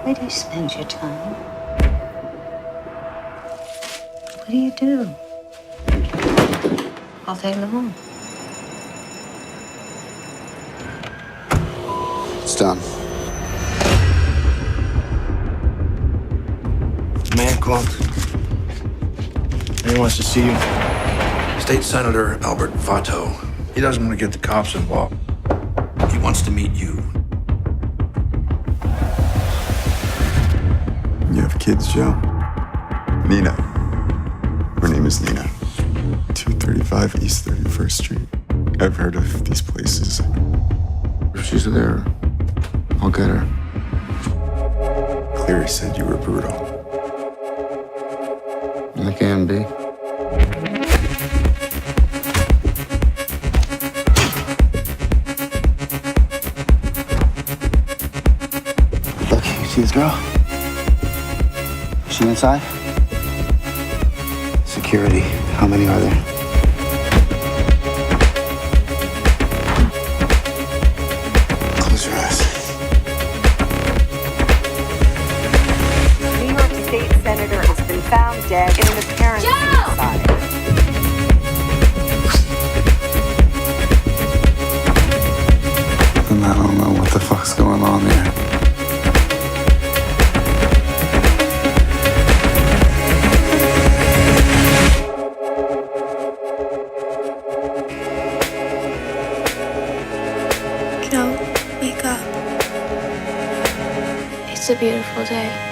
Where do you spend your time? What do you do? All day long. It's done. Man called. He wants to see you. State Senator Albert Vato. He doesn't want to get the cops involved. He wants to meet you. You have kids, Joe? Nina. Her name is Nina. 235 East 31st Street. I've heard of these places. If she's there, I'll get her. Cleary said you were brutal. I can be. Look, you see this girl? Is she inside? Security. How many are there? Close your eyes. New York State Senator has been found dead in an apparent suicide. And I don't know what the fuck's going on here. Joe, wake up. It's a beautiful day.